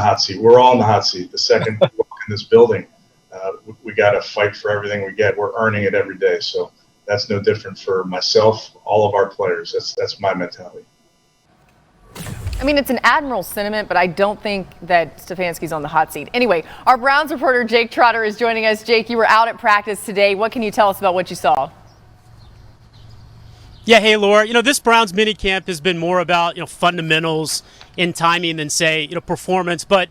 hot seat. We're all in the hot seat. The second we walk in this building, we got to fight for everything we get. We're earning it every day. So that's no different for myself, all of our players. That's my mentality. I mean, it's an admiral sentiment, but I don't think that Stefanski's on the hot seat. Anyway, our Browns reporter Jake Trotter is joining us. Jake, you were out at practice today. What can you tell us about what you saw? Yeah, hey, Laura. This Browns minicamp has been more about, fundamentals and timing than, say, performance. But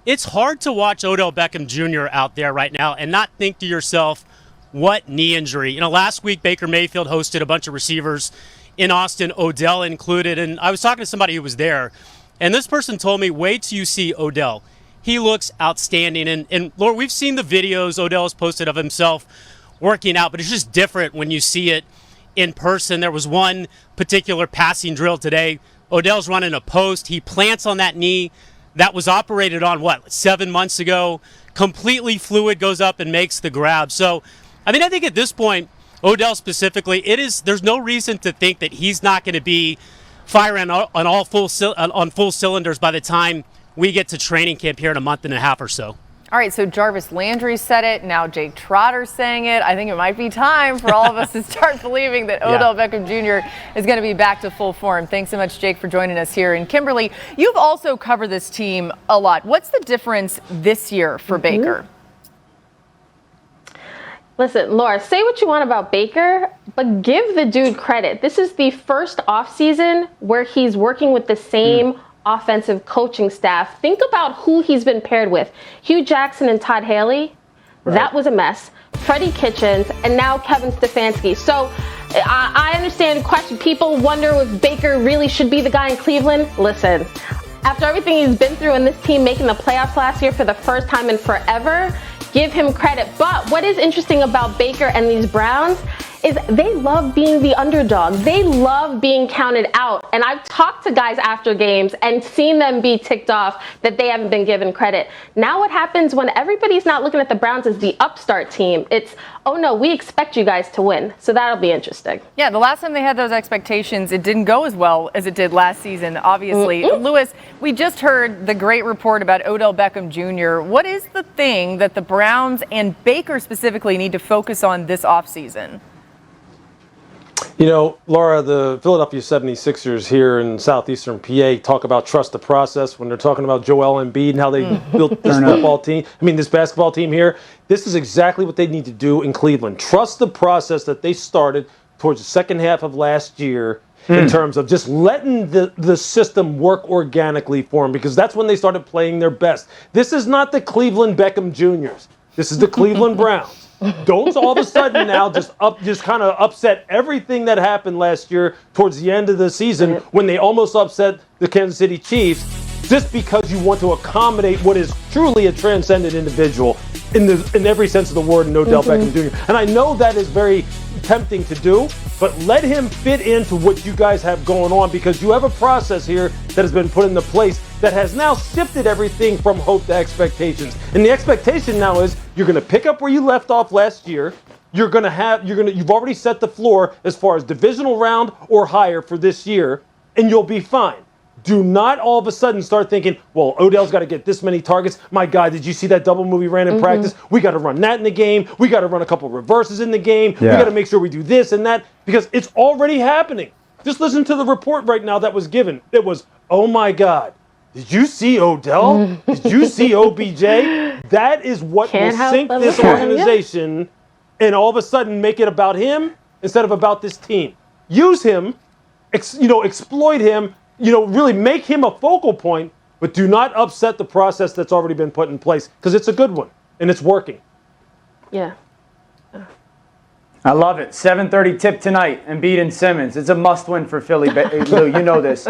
it's hard to watch Odell Beckham Jr. out there right now and not think to yourself, what knee injury? Last week Baker Mayfield hosted a bunch of receivers in Austin, Odell included. And I was talking to somebody who was there, and this person told me, wait till you see Odell. He looks outstanding. And Laura, we've seen the videos Odell has posted of himself working out, but it's just different when you see it in person. There was one particular passing drill today. Odell's running a post. He plants on that knee that was operated on, 7 months ago. Completely fluid, goes up and makes the grab. So, I think at this point, Odell specifically, there's no reason to think that he's not going to be firing on full cylinders by the time we get to training camp here in a month and a half or so. All right, so Jarvis Landry said it. Now Jake Trotter's saying it. I think it might be time for all of us to start believing that Odell Beckham Jr. is going to be back to full form. Thanks so much, Jake, for joining us here. And Kimberly, you've also covered this team a lot. What's the difference this year for Baker? Listen, Laura, say what you want about Baker, but give the dude credit. This is the first offseason where he's working with the same offensive coaching staff. Think about who he's been paired with. Hugh Jackson and Todd Haley. Right. That was a mess. Freddie Kitchens, and now Kevin Stefanski. So I understand the question. People wonder if Baker really should be the guy in Cleveland. Listen, after everything he's been through and this team making the playoffs last year for the first time in forever, give him credit. But what is interesting about Baker and these Browns is they love being the underdog. They love being counted out. And I've talked to guys after games and seen them be ticked off that they haven't been given credit. Now what happens when everybody's not looking at the Browns as the upstart team? It's, oh no, we expect you guys to win. So that'll be interesting. Yeah, the last time they had those expectations, it didn't go as well as it did last season, obviously. Lewis, we just heard the great report about Odell Beckham Jr. What is the thing that the Browns and Baker specifically need to focus on this offseason? Laura, the Philadelphia 76ers here in southeastern PA talk about trust the process when they're talking about Joel Embiid and how they built this this basketball team here. This is exactly what they need to do in Cleveland. Trust the process that they started towards the second half of last year in terms of just letting the system work organically for them, because that's when they started playing their best. This is not the Cleveland Beckham Juniors. This is the Cleveland Browns. Don't all of a sudden now just kind of upset everything that happened last year towards the end of the season when they almost upset the Kansas City Chiefs, just because you want to accommodate what is truly a transcendent individual in every sense of the word in Odell Beckham Jr. And I know that is very tempting to do, but let him fit into what you guys have going on, because you have a process here that has been put into place that has now shifted everything from hope to expectations. And the expectation now is you're going to pick up where you left off last year. You've already set the floor as far as divisional round or higher for this year, and you'll be fine. Do not all of a sudden start thinking, well, Odell's got to get this many targets. My God, did you see that double move he ran in practice? We got to run that in the game. We got to run a couple reverses in the game. We got to make sure we do this and that, because it's already happening. Just listen to the report right now that was given. It was, oh my God, did you see Odell? Did you see OBJ? That is what will sink this organization and all of a sudden make it about him instead of about this team. Use him, exploit him, really make him a focal point, but do not upset the process that's already been put in place, because it's a good one and it's working. Yeah. I love it. 7:30 tip tonight, Embiid and Simmons. It's a must-win for Philly. Lou, you know this.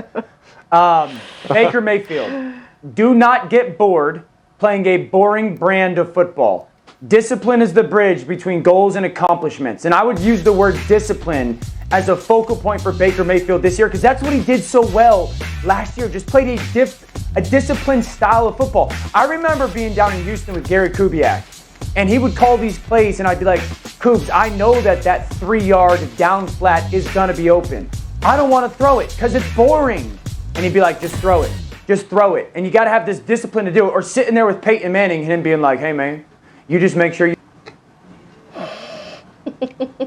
Baker Mayfield, do not get bored playing a boring brand of football. Discipline is the bridge between goals and accomplishments. And I would use the word discipline as a focal point for Baker Mayfield this year, because that's what he did so well last year. Just played a disciplined style of football. I remember being down in Houston with Gary Kubiak, and he would call these plays, and I'd be like, Coobs, I know that 3-yard down flat is going to be open. I don't want to throw it because it's boring. And he'd be like, just throw it. just throw it. And you got to have this discipline to do it. Or sitting there with Peyton Manning and him being like, hey, man, you just make sure you.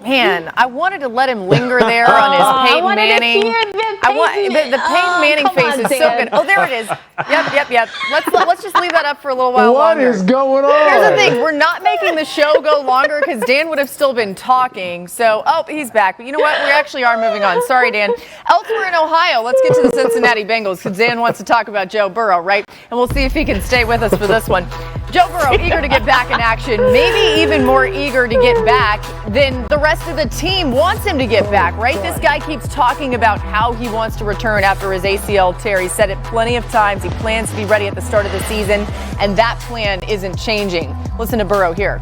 Man, I wanted to let him linger there on his Peyton Manning. The Peyton Manning face is so good. Oh, there it is. Yep. Let's just leave that up for a little while longer. What is going on? Here's the thing. We're not making the show go longer because Dan would have still been talking. So, he's back. But you know what? We actually are moving on. Sorry, Dan. Elsewhere in Ohio, let's get to the Cincinnati Bengals because Dan wants to talk about Joe Burrow, right? And we'll see if he can stay with us for this one. Joe Burrow, eager to get back in action, maybe even more eager to get back than the rest of the team wants him to get back, right? This guy keeps talking about how he wants to return after his ACL tear. He said it plenty of times. He plans to be ready at the start of the season, and that plan isn't changing. Listen to Burrow here.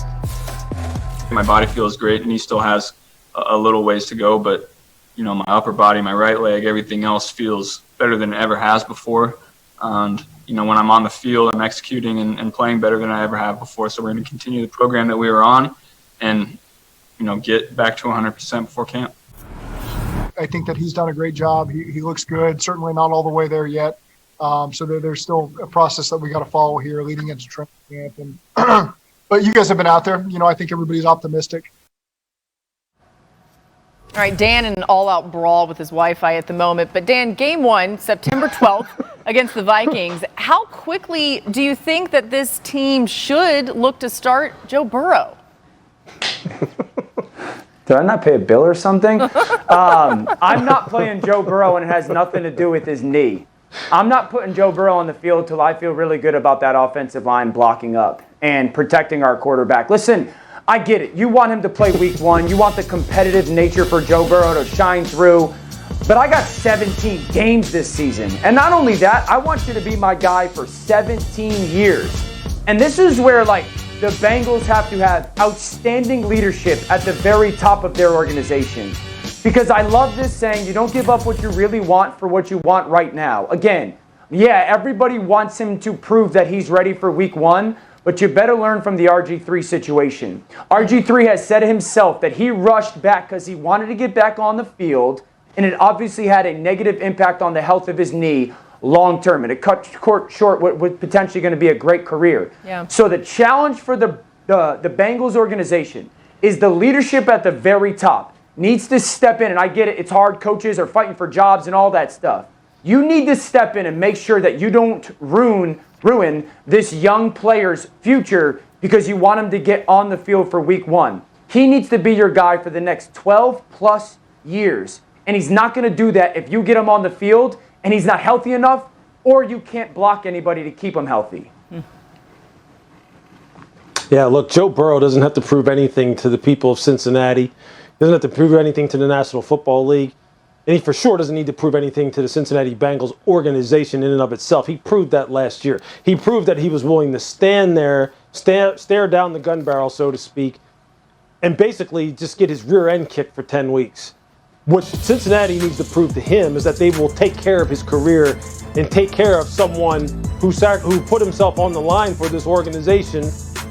My body feels great, and he still has a little ways to go, but, my upper body, my right leg, everything else feels better than it ever has before. And, when I'm on the field, I'm executing and playing better than I ever have before. So we're going to continue the program that we were on and, get back to 100% before camp. I think that he's done a great job. He looks good, certainly not all the way there yet. So there's still a process that we got to follow here leading into training camp. And but you guys have been out there. I think everybody's optimistic. All right, Dan in an all-out brawl with his Wi-Fi at the moment. But Dan, game 1, September 12th against the Vikings. How quickly do you think that this team should look to start Joe Burrow? Did I not pay a bill or something? I'm not playing Joe Burrow, and it has nothing to do with his knee. I'm not putting Joe Burrow on the field till I feel really good about that offensive line blocking up and protecting our quarterback. Listen, I get it. You want him to play week 1. You want the competitive nature for Joe Burrow to shine through. But I got 17 games this season. And not only that, I want you to be my guy for 17 years. And this is where, the Bengals have to have outstanding leadership at the very top of their organization. Because I love this saying, you don't give up what you really want for what you want right now. Again, everybody wants him to prove that he's ready for week 1. But you better learn from the RG3 situation. RG3 has said himself that he rushed back because he wanted to get back on the field, and it obviously had a negative impact on the health of his knee long term, and it cut short what was potentially going to be a great career. Yeah. So the challenge for the Bengals organization is the leadership at the very top needs to step in, and I get it, it's hard, coaches are fighting for jobs and all that stuff. You need to step in and make sure that you don't ruin this young player's future because you want him to get on the field for week 1. He needs to be your guy for the next 12 plus years. And he's not going to do that if you get him on the field and he's not healthy enough or you can't block anybody to keep him healthy. Yeah, look, Joe Burrow doesn't have to prove anything to the people of Cincinnati. He doesn't have to prove anything to the National Football League. And he for sure doesn't need to prove anything to the Cincinnati Bengals organization in and of itself. He proved that last year. He proved that he was willing to stand there, stare down the gun barrel, so to speak, and basically just get his rear end kicked for 10 weeks. What Cincinnati needs to prove to him is that they will take care of his career and take care of someone who put himself on the line for this organization,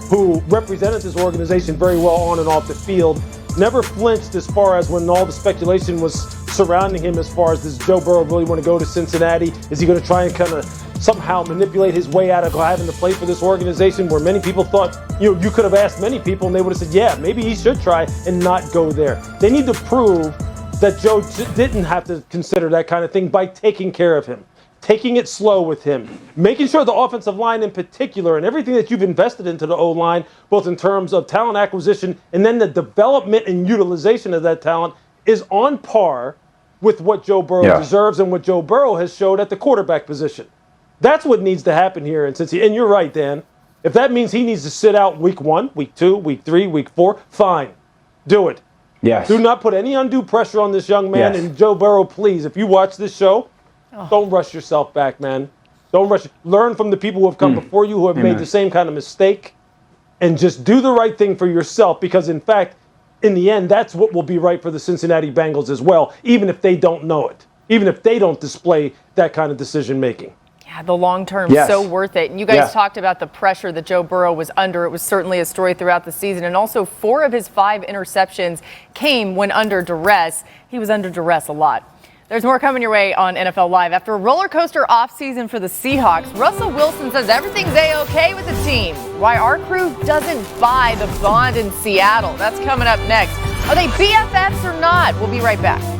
who represented this organization very well on and off the field, never flinched as far as when all the speculation was surrounding him as far as does Joe Burrow really want to go to Cincinnati? Is he going to try and kind of somehow manipulate his way out of having to play for this organization where many people thought, you could have asked many people and they would have said, yeah, maybe he should try and not go there. They need to prove that Joe didn't have to consider that kind of thing by taking care of him, taking it slow with him, making sure the offensive line in particular and everything that you've invested into the O-line, both in terms of talent acquisition and then the development and utilization of that talent, is on par with what Joe Burrow deserves and what Joe Burrow has showed at the quarterback position. That's what needs to happen here in Cincinnati. And you're right, Dan. If that means he needs to sit out week 1, week 2, week 3, week 4, fine. Do it. Yes. Do not put any undue pressure on this young man. Yes. And Joe Burrow, please, if you watch this show, don't rush yourself back, man. Don't rush. Learn from the people who have come before you who have made the same kind of mistake. And just do the right thing for yourself because, in fact, in the end, that's what will be right for the Cincinnati Bengals as well, even if they don't know it, even if they don't display that kind of decision-making. Yeah, the long term, so worth it. And you guys talked about the pressure that Joe Burrow was under. It was certainly a story throughout the season. And also 4 of his 5 interceptions came when under duress. He was under duress a lot. There's more coming your way on NFL Live. After a roller coaster offseason for the Seahawks, Russell Wilson says everything's A-OK with the team. Why our crew doesn't buy the bond in Seattle. That's coming up next. Are they BFFs or not? We'll be right back.